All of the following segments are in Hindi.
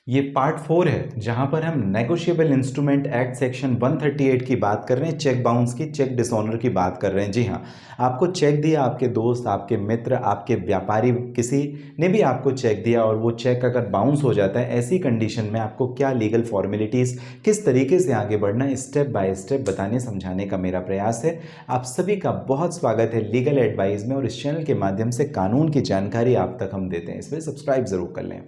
ये पार्ट 4 है जहां पर हम नेगोशिएबल इंस्ट्रूमेंट एक्ट सेक्शन 138 की बात कर रहे हैं, चेक बाउंस की, चेक डिसऑनर की बात कर रहे हैं। जी हाँ, आपको चेक दिया, आपके दोस्त, आपके मित्र, आपके व्यापारी, किसी ने भी आपको चेक दिया और वो चेक अगर बाउंस हो जाता है, ऐसी कंडीशन में आपको क्या लीगल फॉर्मेलिटीज़, किस तरीके से आगे बढ़ना है, स्टेप बाय स्टेप बताने समझाने का मेरा प्रयास है। आप सभी का बहुत स्वागत है लीगल एडवाइस में, और इस चैनल के माध्यम से कानून की जानकारी आप तक हम देते हैं, इसलिए सब्सक्राइब जरूर कर लें।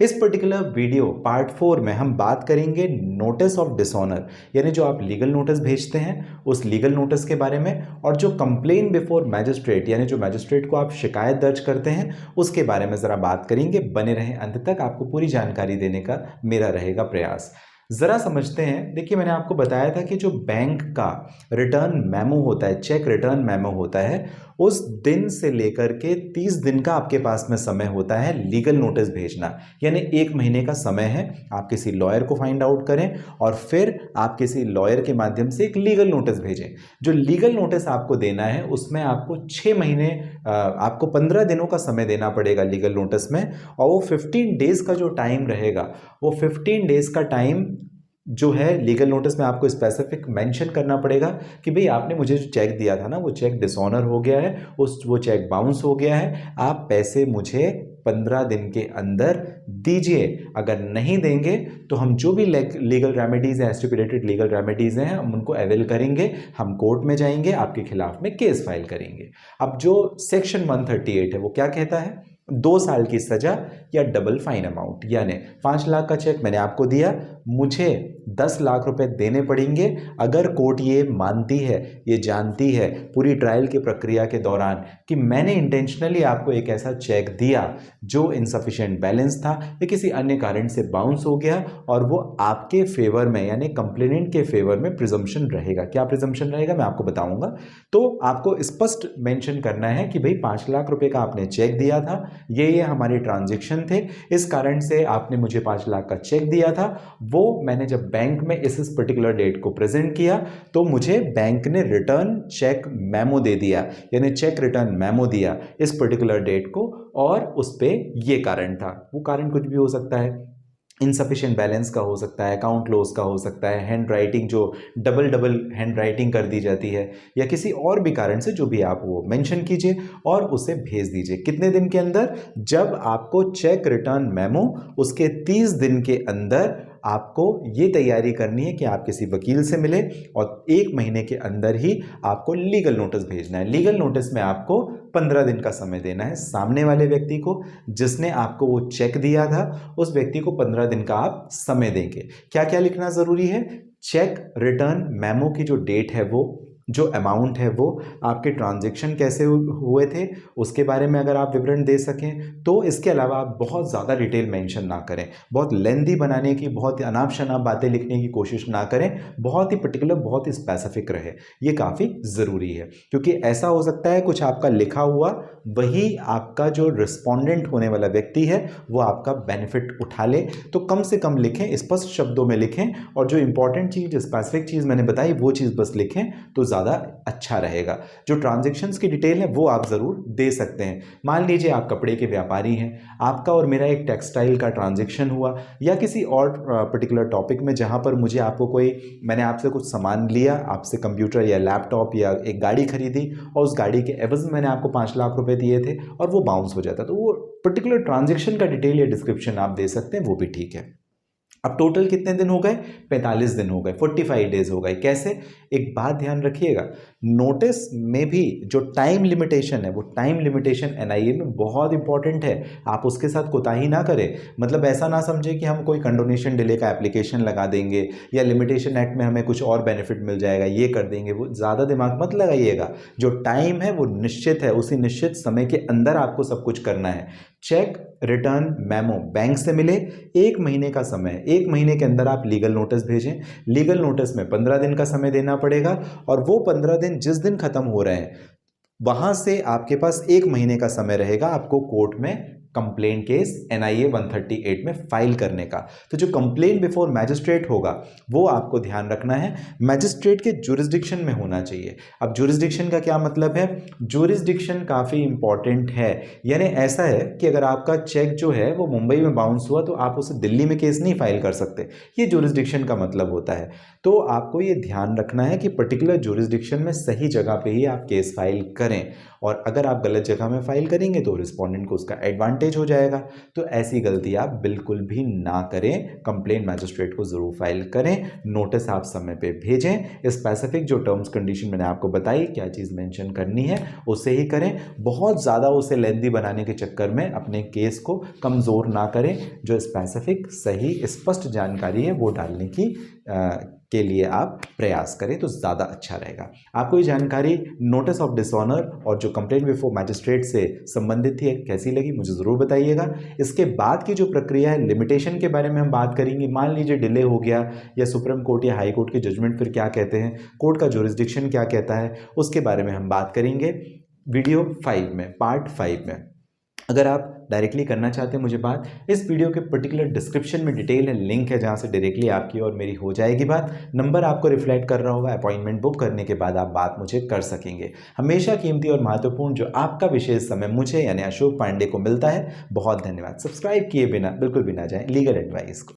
इस पर्टिकुलर वीडियो पार्ट 4 में हम बात करेंगे नोटिस ऑफ डिसऑनर, यानी जो आप लीगल नोटिस भेजते हैं उस लीगल नोटिस के बारे में, और जो कंप्लेन बिफोर मैजिस्ट्रेट, यानी जो मैजिस्ट्रेट को आप शिकायत दर्ज करते हैं उसके बारे में ज़रा बात करेंगे। बने रहें अंत तक, आपको पूरी जानकारी देने का मेरा रहेगा प्रयास। ज़रा समझते हैं। देखिए, मैंने आपको बताया था कि जो बैंक का रिटर्न मेमो होता है, चेक रिटर्न मेमो होता है, उस दिन से लेकर के 30 दिन का आपके पास में समय होता है लीगल नोटिस भेजना, यानी 1 महीने का समय है। आप किसी लॉयर को फाइंड आउट करें और फिर आप किसी लॉयर के माध्यम से एक लीगल नोटिस भेजें। जो लीगल नोटिस आपको देना है उसमें आपको 6 महीने, आपको 15 दिनों का समय देना पड़ेगा लीगल नोटिस में, और वो 15 डेज का जो टाइम रहेगा, वो 15 डेज का टाइम जो है लीगल नोटिस में आपको स्पेसिफिक मेंशन करना पड़ेगा कि भाई आपने मुझे जो चेक दिया था ना, वो चेक डिसऑनर हो गया है, वो चेक बाउंस हो गया है, आप पैसे मुझे 15 दिन के अंदर दीजिए। अगर नहीं देंगे तो हम जो भी लीगल रेमेडीज हैं, स्टिपुलेटेड लीगल रेमेडीज हैं, हम उनको अवेल करेंगे, हम कोर्ट में जाएंगे, आपके खिलाफ में केस फाइल करेंगे। अब जो सेक्शन 138 है वो क्या कहता है? 2 साल की सजा या डबल फाइन अमाउंट, यानी 5 लाख का चेक मैंने आपको दिया, मुझे 10 लाख रुपए देने पड़ेंगे अगर कोर्ट ये मानती है, ये जानती है पूरी ट्रायल की प्रक्रिया के दौरान कि मैंने इंटेंशनली आपको एक ऐसा चेक दिया जो इनसफिशिएंट बैलेंस था या किसी अन्य कारण से बाउंस हो गया, और वो आपके फेवर में, यानी कंप्लेनेंट के फेवर में प्रिजम्पशन रहेगा। क्या प्रिजम्पशन रहेगा मैं आपको बताऊंगा। तो आपको स्पष्ट मेंशन करना है कि भाई 5 लाख रुपए का आपने चेक दिया था, ये हमारे ट्रांजैक्शन थे, इस कारण से आपने मुझे 5 लाख का चेक दिया था, वो मैंने जब बैंक में इस पर्टिकुलर डेट को प्रेजेंट किया तो मुझे बैंक ने रिटर्न चेक मेमो दे दिया, यानी चेक रिटर्न मेमो दिया इस पर्टिकुलर डेट को, और उस पे ये कारण था। वो कारण कुछ भी हो सकता है, इनसफिशिएंट बैलेंस का हो सकता है, अकाउंट क्लोज का हो सकता है, हैंड राइटिंग जो डबल डबल हैंड राइटिंग कर दी जाती है, या किसी और भी कारण से, जो भी आप वो मेंशन कीजिए और उसे भेज दीजिए। कितने दिन के अंदर? जब आपको चेक रिटर्न मेमो, उसके 30 दिन के अंदर आपको ये तैयारी करनी है कि आप किसी वकील से मिले, और 1 महीने के अंदर ही आपको लीगल नोटिस भेजना है। लीगल नोटिस में आपको 15 दिन का समय देना है सामने वाले व्यक्ति को, जिसने आपको वो चेक दिया था, उस व्यक्ति को 15 दिन का आप समय देंगे। क्या क्या लिखना जरूरी है? चेक रिटर्न मेमो की जो डेट है, वो जो अमाउंट है, वो आपके ट्रांजैक्शन कैसे हुए थे उसके बारे में अगर आप विवरण दे सकें तो। इसके अलावा आप बहुत ज़्यादा डिटेल मेंशन ना करें, बहुत लेंदी बनाने की, बहुत अनाप शनाप बातें लिखने की कोशिश ना करें, बहुत ही पर्टिकुलर, बहुत ही स्पेसिफिक रहे, ये काफ़ी ज़रूरी है। क्योंकि ऐसा हो सकता है कुछ आपका लिखा हुआ, वही आपका जो रिस्पोंडेंट होने वाला व्यक्ति है वो आपका बेनिफिट उठा ले। तो कम से कम लिखें, स्पष्ट शब्दों में लिखें, और जो इंपॉर्टेंट चीज़, स्पेसिफिक चीज़ मैंने बताई वो चीज़ बस लिखें तो ज़्यादा अच्छा रहेगा। जो ट्रांजैक्शंस की डिटेल है वो आप ज़रूर दे सकते हैं। मान लीजिए आप कपड़े के व्यापारी हैं, आपका और मेरा एक टेक्सटाइल का ट्रांजैक्शन हुआ, या किसी और पर्टिकुलर टॉपिक में जहां पर मुझे आपको मैंने आपसे कुछ सामान लिया, आपसे कंप्यूटर या लैपटॉप या एक गाड़ी खरीदी, और उस गाड़ी के एवज में मैंने आपको 5 लाख रुपए दिए थे और वो बाउंस हो जाता, तो वो पर्टिकुलर ट्रांजैक्शन का डिटेल या डिस्क्रिप्शन आप दे सकते हैं, वो भी ठीक है। अब टोटल कितने दिन हो गए? 45 दिन हो गए, 45 डेज हो गए। कैसे? एक बात ध्यान रखिएगा, नोटिस में भी जो टाइम लिमिटेशन है, वो टाइम लिमिटेशन एनआईए में बहुत इंपॉर्टेंट है। आप उसके साथ कोताही ना करें। मतलब ऐसा ना समझे कि हम कोई कंडोनेशन डिले का एप्लीकेशन लगा देंगे, या लिमिटेशन एक्ट में हमें कुछ और बेनिफिट मिल जाएगा, ये कर देंगे, वो ज़्यादा दिमाग मत लगाइएगा। जो टाइम है वो निश्चित है, उसी निश्चित समय के अंदर आपको सब कुछ करना है। चेक रिटर्न मेमो बैंक से मिले, 1 महीने का समय, 1 महीने के अंदर आप लीगल नोटिस भेजें। लीगल नोटिस में 15 दिन का समय देना पड़ेगा, और वो 15 दिन जिस दिन खत्म हो रहे हैं वहां से आपके पास 1 महीने का समय रहेगा आपको कोर्ट में कंप्लेन केस NIA 138 में फाइल करने का। तो जो कंप्लेन बिफोर मैजिस्ट्रेट होगा वो आपको ध्यान रखना है मैजिस्ट्रेट के जुरिस्डिक्शन में होना चाहिए। अब जुरिस्डिक्शन का क्या मतलब है? जुरिस्डिक्शन काफ़ी इंपॉर्टेंट है, यानी ऐसा है कि अगर आपका चेक जो है वो मुंबई में बाउंस हुआ तो आप उसे दिल्ली में केस नहीं फाइल कर सकते, ये जुरिस्डिक्शन का मतलब होता है। तो आपको ये ध्यान रखना है कि पर्टिकुलर जुरिस्डिक्शन में सही जगह पे ही आप केस फाइल करें, और अगर आप गलत जगह में फाइल करेंगे तो रिस्पोंडेंट को उसका एडवांटेज हो जाएगा। तो ऐसी गलती आप बिल्कुल भी ना करें, कंप्लेंट मैजिस्ट्रेट को ज़रूर फाइल करें, नोटिस आप समय पे भेजें, स्पेसिफिक जो टर्म्स कंडीशन मैंने आपको बताई क्या चीज़ मेंशन करनी है उसे ही करें। बहुत ज़्यादा उसे लेंथी बनाने के चक्कर में अपने केस को कमज़ोर ना करें, जो स्पेसिफिक सही स्पष्ट जानकारी है वो डालने की के लिए आप प्रयास करें तो ज़्यादा अच्छा रहेगा। आपको ये जानकारी नोटिस ऑफ डिसऑनर और जो कंप्लेंट बिफोर मैजिस्ट्रेट से संबंधित थी कैसी लगी मुझे ज़रूर बताइएगा। इसके बाद की जो प्रक्रिया है लिमिटेशन के बारे में हम बात करेंगे। मान लीजिए डिले हो गया या सुप्रीम कोर्ट या हाई कोर्ट की जजमेंट फिर क्या कहते हैं, कोर्ट का जुरिस्डिक्शन क्या कहता है, उसके बारे में हम बात करेंगे वीडियो 5 में, पार्ट 5 में। अगर आप डायरेक्टली करना चाहते हैं मुझे बात, इस वीडियो के पर्टिकुलर डिस्क्रिप्शन में डिटेल है, लिंक है जहां से डायरेक्टली आपकी और मेरी हो जाएगी बात। नंबर आपको रिफ्लेक्ट कर रहा होगा, अपॉइंटमेंट बुक करने के बाद आप बात मुझे कर सकेंगे। हमेशा कीमती और महत्वपूर्ण जो आपका विशेष समय मुझे यानी अशोक पांडे को मिलता है। बहुत धन्यवाद। सब्सक्राइब किए बिना बिल्कुल भी ना जाएं लीगल एडवाइस को।